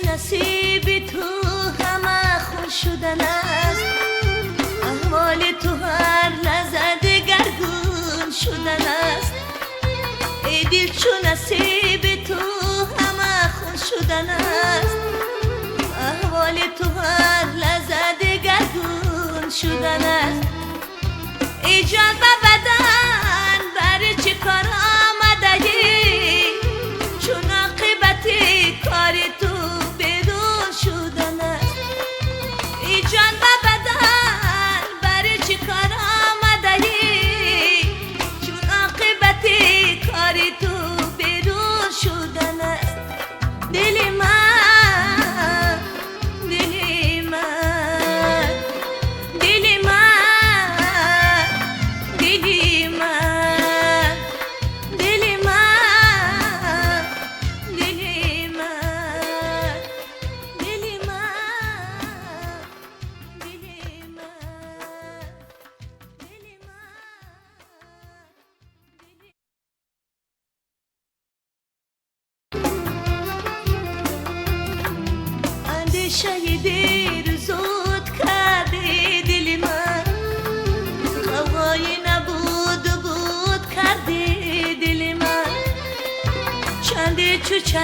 نصیب تو همه خون شدن است، احوال تو هر لحظه دگرگون شدن است. ای دل چون نصیب تو همه خون شدن است، احوال تو هر لحظه دگرگون شدن است. ای جان و بدن برای چه کار آمده ای، چون عاقبت کار تو بیرون شدن است. ای جان و بدن برای چه کار آمده ای، چون عاقبت کار تو بیرون شدن است. دل من، دل من، دل من، دل من، دل من، دل من، دل من، دل من. اندیشه